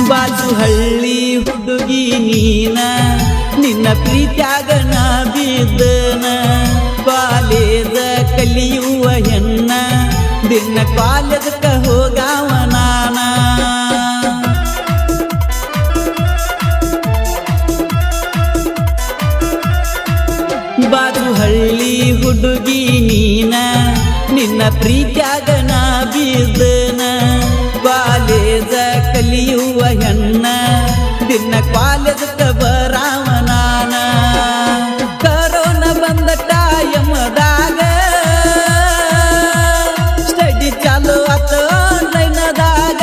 ಬಾಜುಹಳ್ಳಿ ಹುಡುಗಿ ನೀನ ನಿನ್ನ ಪ್ರೀತ್ಯಾಗ ನಾ ಬಿದ್ದನ ಕಾಲೇಜ ಕಲಿಯುವ ಹೆಣ್ಣ ದಿನ ಕಾಲೇಜಕ್ಕ ಹೋಗಾವ ನಾನ ಬಾಜುಹಳ್ಳಿ ಹುಡುಗಿ ನೀನ ನಿನ್ನ ಪ್ರೀತ್ಯಾಗ ನಾ ಬಿದ್ದನ ಕಾಲೇಜ ಕಲಿಯುವ ಹೆಣ್ಣ ದಿನ ಕಾಲೇಜಕ್ಕ ಬರಾವ ನಾನ ಕರೋನಾ ಬಂದ ಟೈಮದಾಗ ಸ್ಟಡಿ ಚಾಲು ಆತ ಆನ್ಲೈನದಾಗ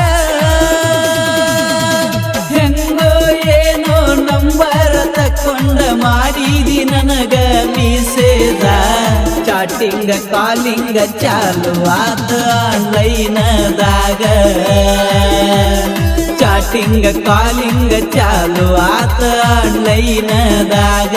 ಹೆಂಗೋ ಏನೋ ನಂಬರ್ ತಕೊಂಡ ಮಾಡಿದಿ ನನಗ ಮಿಸೇದ ಚಾಟಿಂಗ ಕಾಲಿಂಗ ಚಾಲು ಆತ ಆನ್ಲೈನದಾಗ ಚಾಟಿಂಗ ಕಾಲಿಂಗ ಚಾಲು ಆತ ಆನ್ಲೈನದಾಗ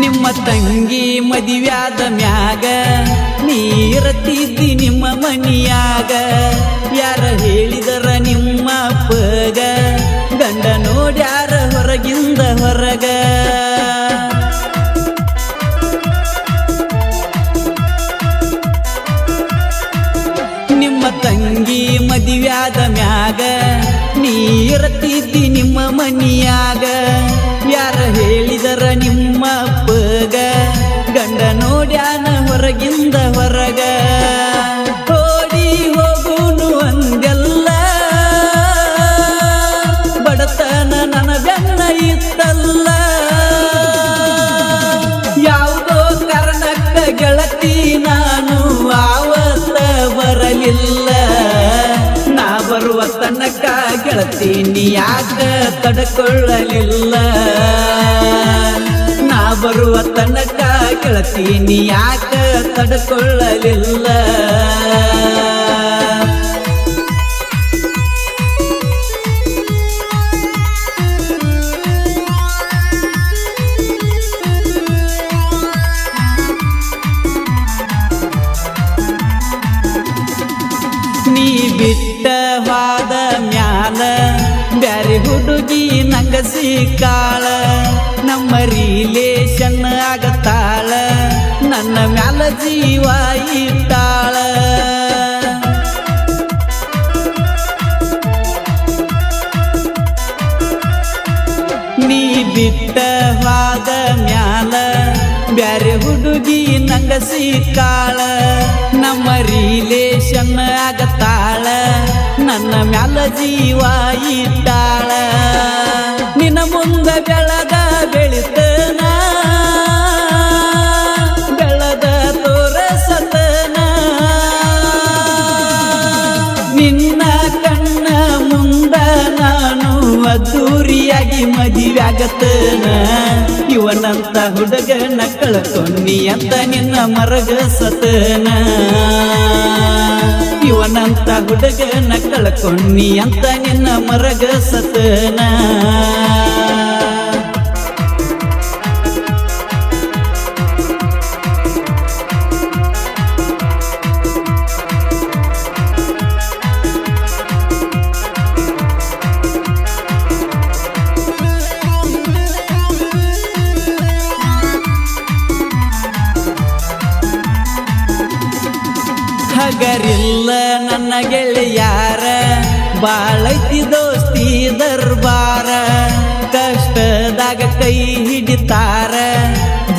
ನಿಮ್ಮ ತಂಗಿ ಮದುವ್ಯಾದ ಮ್ಯಾಗ ನೀರತಿದ್ದಿ ನಿಮ್ಮ ಮನಿಯಾಗ ಯಾರ ಹೇಳಿದರ ನಿಮ್ಮ ಅಪ್ಪಗ ಗಂಡ ನೋಡ್ಯಾರ ಹೊರಗಿಂದ ಹೊರಗ ನಿಮ್ಮ ತಂಗಿ ಮದುವ್ಯಾದ ಮ್ಯಾಗ ನೀರತಿದ್ದಿ ನಿಮ್ಮ ಮನಿಯಾಗ ಯಾರ ಹೇಳಿದರ ನಿಮ್ಮ ಅಪ್ಪಗ ಗಂಡ ನೋಡ್ಯಾನ ಹೊರಗಿಂದ ಹೊರಗ ಓಡಿ ಹೋಗುನು ಅಂದೆಲ್ಲ ಬಡತನ ನನ್ನ ಬೆನ್ನ ಇತ್ತಲ್ಲ ಯಾವುದೋ ಕಾರಣಕ್ಕ ಗೆಳತಿ ನಾನು ಆವತ್ತ ಬರಲಿಲ್ಲ ನಾ ಬರುವ ತನಕ ಗೆಳತಿ ನೀ ಯಾಕ ತಡ್ಕೊಳ್ಳಲಿಲ್ಲ ನಾ ಬರುವ ತನಕ ಗೆಳತಿ ನೀ ಯಾಕ ತಡ್ಕೊಳ್ಳಲಿಲ್ಲ ನೀ ಬಿಟ್ಟ ವಾದ ಮ್ಯಾಲ ಬ್ಯಾರೆ ಹುಡುಗಿ ನಂಗ ಸಿಕ್ಕಾಳ ನಮ್ಮ ರಿಲೇಷನ್ ಆಗತಾಳ ನನ್ನ ಮ್ಯಾಲ ಜೀವ ಇಟ್ಟಾಳ ನೀ ಬಿಟ್ಟ ವಾದ ಮ್ಯಾಲ ಬ್ಯಾರೆ ಹುಡುಗಿ ನಂಗ ಸಿಕ್ಕಾಳ ನಮ್ಮ ರಿಲೇಷನ್ ಆಗತಾಳ ನನ್ನ ಮ್ಯಾಲ ಜೀವ ಇಟ್ಟಾಳ ನಿನ್ನ ಮುಂದ ಬೆಳದ ಬೆಳಿತನ ಬೆಳದ ತೋರಸತನ ನಿನ್ನ ಕಣ್ಣ ಮುಂದ ನಾನು ಅದ್ದೂರಿಯಾಗಿ ಮದುವೆಯಾಗತನ ಇವನಂತ ಹುಡುಗನ ಕಳ್ಕೊಂಡಿ ಅಂತ ನಿನ್ನ ಮರಗ ಸತನ ಇವನಂತ ಹುಡುಗನ ಕಳ್ಕೊಂಡಿ ಅಂತ ನಿನ್ನ ಮರಗ ಸತನ ಹಗರಿಲ್ಲ ನನ್ನ ಗೆಳೆಯಾರ ಬಾಳೈತಿ ದೋಸ್ತಿ ದರ್ಬಾರ ಕಷ್ಟದಾಗ ಕೈ ಹಿಡಿತಾರ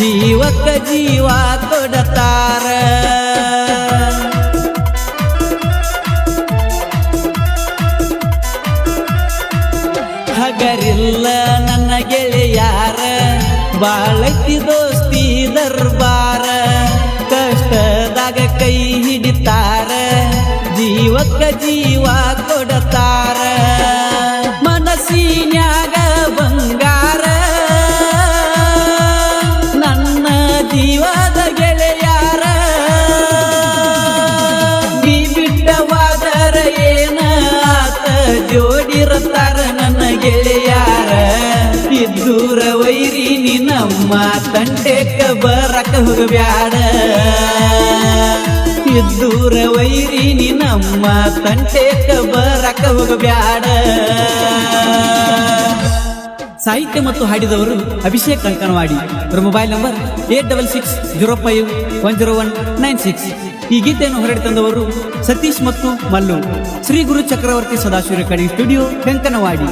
ಜೀವಕ್ಕ ಜೀವ ಕೊಡತಾರ ಹಗರಿಲ್ಲ ನನ್ನ ಗೆಳೆಯಾರ ಬಾಳೈತಿ ದೋಸ್ತಿ ದರ್ಬಾರ ಕಷ್ಟದಾಗ ಕೈ ಹಿಡಿತಾರ ಜೀವಕ್ಕ ಜೀವ ಕೊಡತಾರ ಮನಸ್ಸಿನ್ಯಾಗ ಬಂಗಾರ ನನ್ನ ಜೀವದ ಗೆಳೆಯಾರ ಇದ್ದೂರ ವೈರಿ ನೀ ನಮ್ಮ ತಂಟೆಕ ಬರಕ ಹೋಗಬ್ಯಾಡ ಇದ್ದೂರ ವೈರಿ ನೀ ನಮ್ಮ ತಂಟೆಕ ಬರಕ ಹೋಗಬ್ಯಾಡ. ಸಾಹಿತ್ಯ ಮತ್ತು ಹಾಡಿದವರು ಅಭಿಷೇಕ್ ಕಂಕಣವಾಡಿ. ಅವರ ಮೊಬೈಲ್ ನಂಬರ್ 8660510196. ಈ ಗೀತೆಯನ್ನು ಹೊರಡಿ ತಂದವರು ಸತೀಶ್ ಮತ್ತು ಮಲ್ಲು. ಶ್ರೀ ಗುರು ಚಕ್ರವರ್ತಿ ಸದಾಶಿವ ರೆಕಾರ್ಡಿಂಗ್ ಸ್ಟುಡಿಯೋ ಕಂಕನವಾಡಿ.